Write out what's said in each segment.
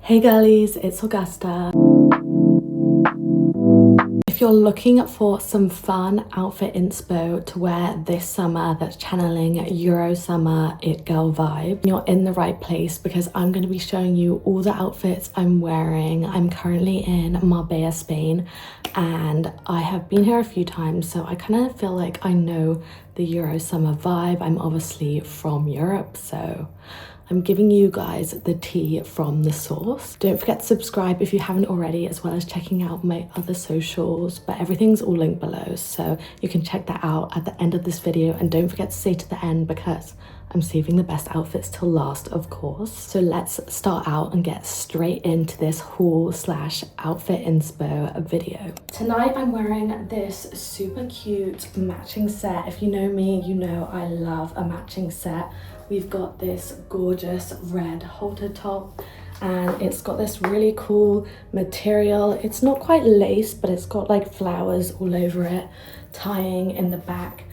Hey girlies, it's Augusta. If you're looking for some fun outfit inspo to wear this summer that's channeling Euro summer it girl vibe, you're in the right place because I'm going to be showing you all the outfits I'm wearing. I'm currently in Marbella, Spain, and I have been here a few times, so I kind of feel like I know the Euro summer vibe. I'm obviously from Europe, so I'm giving you guys the tea from the source. Don't forget to subscribe if you haven't already, as well as checking out my other socials, but everything's all linked below, so you can check that out at the end of this video. And don't forget to stay to the end because I'm saving the best outfits till last, of course. So let's start out and get straight into this haul slash outfit inspo video. Tonight I'm wearing this super cute matching set. If you know me, you know I love a matching set. We've got this gorgeous red halter top, and it's got this really cool material. It's not quite lace, but it's got like flowers all over it, tying in the back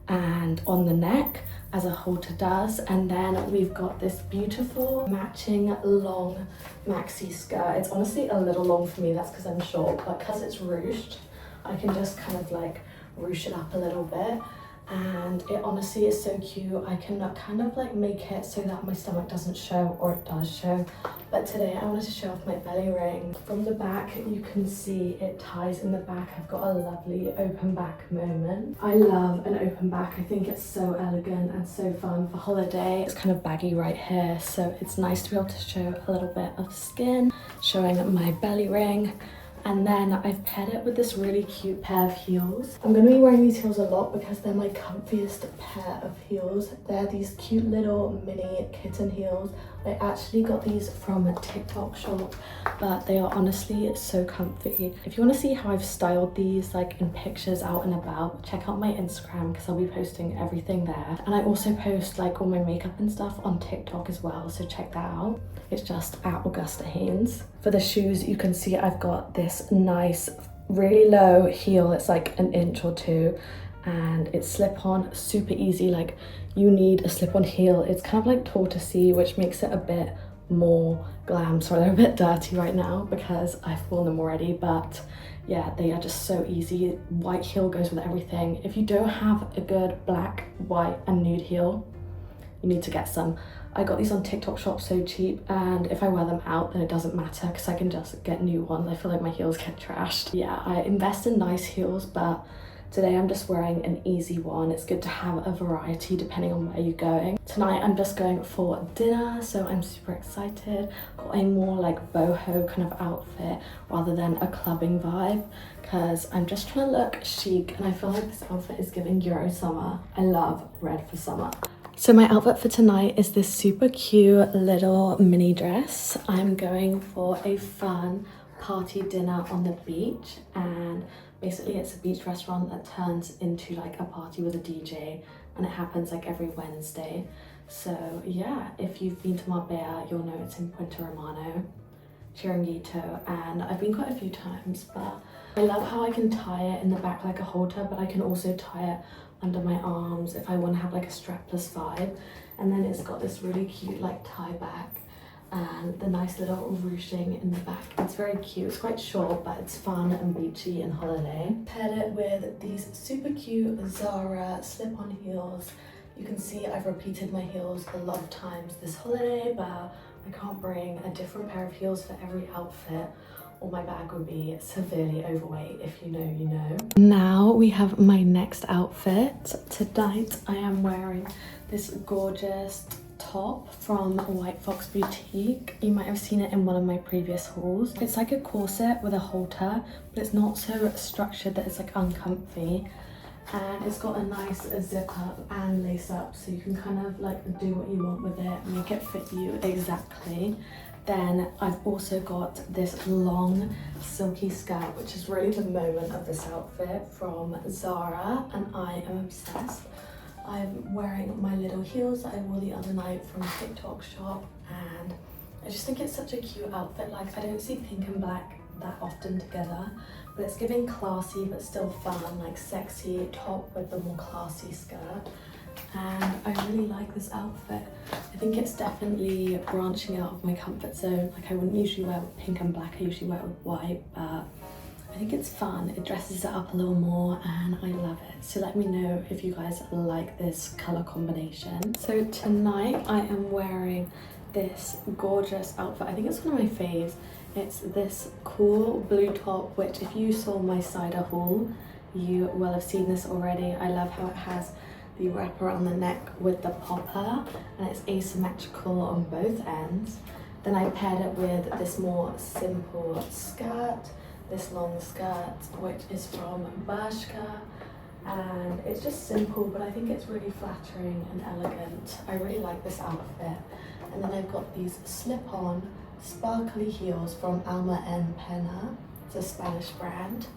and on the neck as a halter does. And then we've got this beautiful matching long maxi skirt. It's honestly a little long for me, that's because I'm short, but because it's ruched, I can just kind of like ruche it up a little bit. And it honestly is so cute. I can kind of like make it so that my stomach doesn't show, or it does show, but today I wanted to show off my belly ring. From the back you can see it ties in the back. I've got a lovely open back moment. I love an open back. I think it's so elegant and so fun for holiday. It's kind of baggy right here, so it's nice to be able to show a little bit of skin, showing my belly ring. And then I've paired it with this really cute pair of heels. I'm going to be wearing these heels a lot because they're my comfiest pair of heels. They're these cute little mini kitten heels. I actually got these from a TikTok shop, but they are honestly so comfy. If you want to see how I've styled these like in pictures out and about, check out my Instagram because I'll be posting everything there. And I also post like all my makeup and stuff on TikTok as well, so check that out. It's just at augustahaynes. For the shoes, you can see I've got this nice really low heel. It's like an inch or two, and it's slip on, super easy. Like, you need a slip on heel. It's kind of like tortoisey, which makes it a bit more glam. Sorry, they're a bit dirty right now because I've worn them already, but yeah, they are just so easy. White heel goes with everything. If you don't have a good black, white and nude heel, you need to get some. I got these on TikTok shop so cheap, and if I wear them out then it doesn't matter because I can just get new ones. I feel like my heels get trashed. Yeah, I invest in nice heels, but today I'm just wearing an easy one. It's good to have a variety depending on where you're going. Tonight I'm just going for dinner, so I'm super excited. Got a more like boho kind of outfit rather than a clubbing vibe because I'm just trying to look chic, and I feel like this outfit is giving Euro summer. I love red for summer. So my outfit for tonight is this super cute little mini dress. I'm going for a fun party dinner on the beach, and basically it's a beach restaurant that turns into like a party with a DJ, and it happens like every Wednesday. So yeah, if you've been to Marbella, you'll know it's in Puente Romano, Chiringuito, and I've been quite a few times, but I love how I can tie it in the back like a halter, but I can also tie it under my arms if I want to have like a strapless vibe. And then it's got this really cute like tie back and the nice little ruching in the back. It's very cute. It's quite short, but it's fun and beachy and holiday. Paired it with these super cute Zara slip-on heels. You can see I've repeated my heels a lot of times this holiday, but I can't bring a different pair of heels for every outfit, or my bag would be severely overweight. If you know, you know. Now we have my next outfit. Tonight I am wearing this gorgeous top from White Fox Boutique. You might have seen it in one of my previous hauls. It's like a corset with a halter, but it's not so structured that it's like uncomfy. And it's got a nice zip up and lace up, so you can kind of like do what you want with it, make it fit you exactly. Then I've also got this long silky skirt, which is really the moment of this outfit, from Zara, and I am obsessed. I'm wearing my little heels that I wore the other night from TikTok shop, and I just think it's such a cute outfit. Like, I don't see pink and black that often together, but it's giving classy but still fun, like sexy top with the more classy skirt. and I really like this outfit. I think it's definitely branching out of my comfort zone. Like, I wouldn't usually wear pink and black, I usually wear it with white, but I think it's fun. It dresses it up a little more and I love it. So let me know if you guys like this color combination. So tonight I am wearing this gorgeous outfit. I think it's one of my faves. It's this cool blue top, which if you saw my cider haul, you will have seen this already. I love how it has the wrap around the neck with the popper and it's asymmetrical on both ends. Then I paired it with this more simple skirt, this long skirt, which is from Bershka, and it's just simple, but I think it's really flattering and elegant. I really like this outfit. And then I've got these slip-on sparkly heels from Alma en Pena. It's a Spanish brand.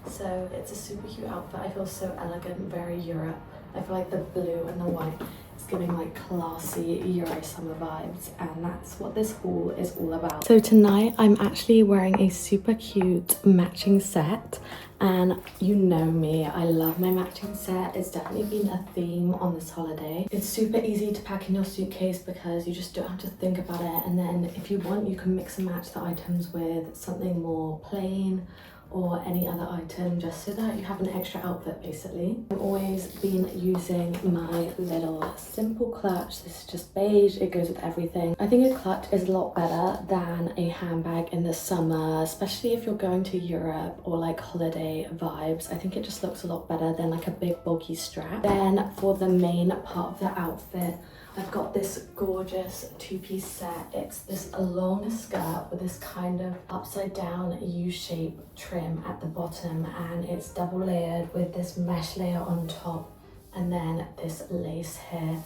So it's a super cute outfit. I feel so elegant, very Europe. I feel like the blue and the white is giving like classy Euro summer vibes, and that's what this haul is all about. So tonight I'm actually wearing a super cute matching set, and you know me, I love my matching set. It's definitely been a theme on this holiday. It's super easy to pack in your suitcase because you just don't have to think about it, and then if you want, you can mix and match the items with something more plain or any other item, just so that you have an extra outfit basically. I've always been using my little simple clutch. This is just beige, it goes with everything. I think a clutch is a lot better than a handbag in the summer, especially if you're going to Europe or like holiday vibes. I think it just looks a lot better than like a big bulky strap. Then for the main part of the outfit, I've got this gorgeous two-piece set. It's this long skirt with this kind of upside down U-shape trim at the bottom, and it's double layered with this mesh layer on top and then this lace here.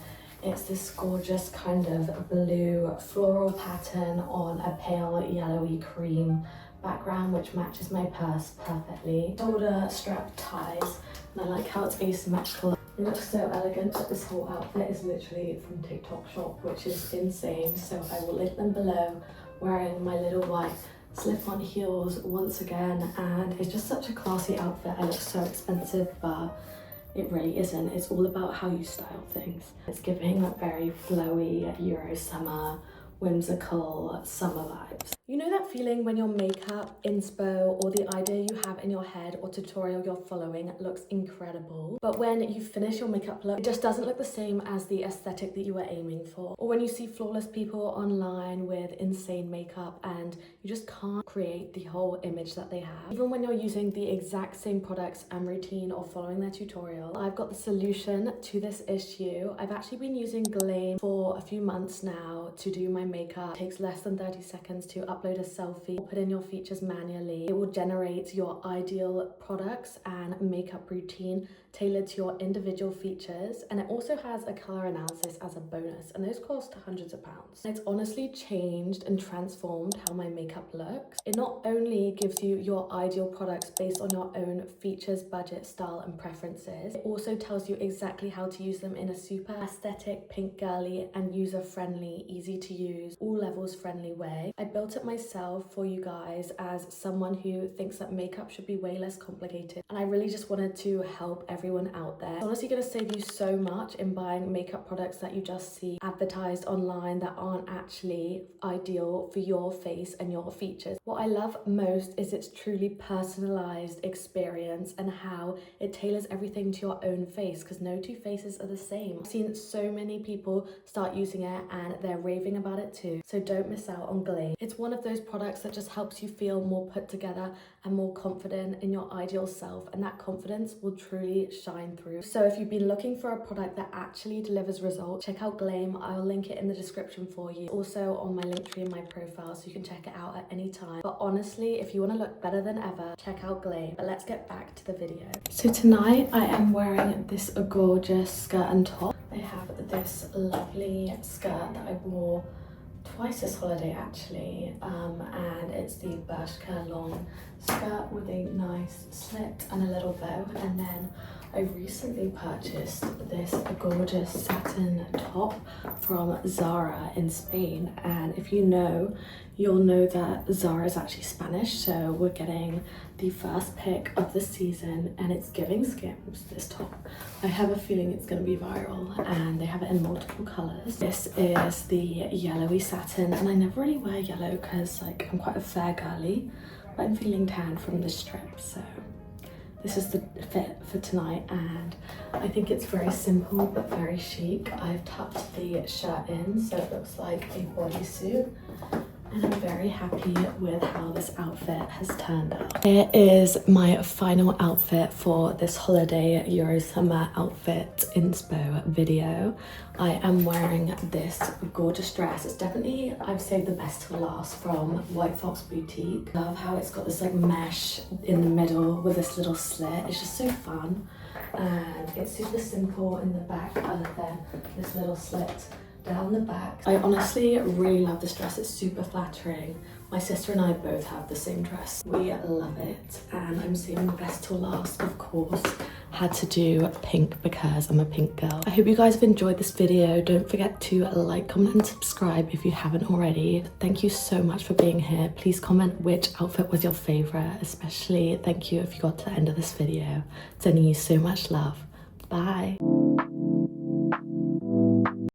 It's this gorgeous kind of blue floral pattern on a pale yellowy cream background, which matches my purse perfectly. Shoulder strap ties, and I like how it's asymmetrical. It looks so elegant. This whole outfit is literally from TikTok shop, which is insane. So I will link them below, wearing my little white slip-on heels once again. And it's just such a classy outfit. I look so expensive, but it really isn't. It's all about how you style things. It's giving that very flowy Euro summer, whimsical summer vibes. You know that feeling when your makeup, inspo, or the idea you have in your head or tutorial you're following looks incredible, but when you finish your makeup look, it just doesn't look the same as the aesthetic that you were aiming for? Or when you see flawless people online with insane makeup and you just can't create the whole image that they have? Even when you're using the exact same products and routine or following their tutorial, I've got the solution to this issue. I've actually been using Glam for a few months now to do my makeup. It takes less than 30 seconds to upload a selfie or put in your features manually. It will generate your ideal products and makeup routine tailored to your individual features, and it also has a color analysis as a bonus, and those cost hundreds of pounds. It's honestly changed and transformed how my makeup looks. It not only gives you your ideal products based on your own features, budget, style and preferences, it also tells you exactly how to use them in a super aesthetic, pink girly and user friendly, easy to use, all levels friendly way. I built it myself for you guys as someone who thinks that makeup should be way less complicated, and I really just wanted to help everyone out there. It's honestly going to save you so much in buying makeup products that you just see advertised online that aren't actually ideal for your face and your features. What I love most is its truly personalized experience and how it tailors everything to your own face, because no two faces are the same. I've seen so many people start using it and they're raving about it too, so don't miss out on Glam. It's one of those products that just helps you feel more put together and more confident in your ideal self, and that confidence will truly shine through. So if you've been looking for a product that actually delivers results, check out Glam. I'll link it in the description for you, also on my link tree in my profile, so you can check it out at any time. But honestly, if you want to look better than ever, check out Glam. But let's get back to the video. So tonight I am wearing this gorgeous skirt and top. I have this lovely skirt that I wore twice this holiday actually, and it's the Bershka long skirt with a nice slit and a little bow, and then I recently purchased this gorgeous satin top from Zara in Spain, and if you know, you'll know that Zara is actually Spanish, so we're getting the first pick of the season and it's giving Skims, this top. I have a feeling it's going to be viral, and they have it in multiple colors. This is the yellowy satin, and I never really wear yellow because like I'm quite a fair girly, but I'm feeling tan from the strip, so this is the fit for tonight, and I think it's very simple but very chic. I've tucked the shirt in so it looks like a bodysuit, and I'm very happy with how this outfit has turned out. Here is my final outfit for this holiday Euro summer outfit inspo video. I am wearing this gorgeous dress. It's definitely, I've saved the best to last, from White Fox Boutique. I love how it's got this like mesh in the middle with this little slit. It's just so fun, and it's super simple in the back other than this little slit down the back. I honestly really love this dress. It's super flattering. My sister and I both have the same dress. We love it, and I'm saving the best till last, of course. Had to do pink because I'm a pink girl. I hope you guys have enjoyed this video. Don't forget to like, comment and subscribe if you haven't already. Thank you so much for being here. Please comment which outfit was your favorite, especially thank you if you got to the end of this video. Sending you so much love. Bye.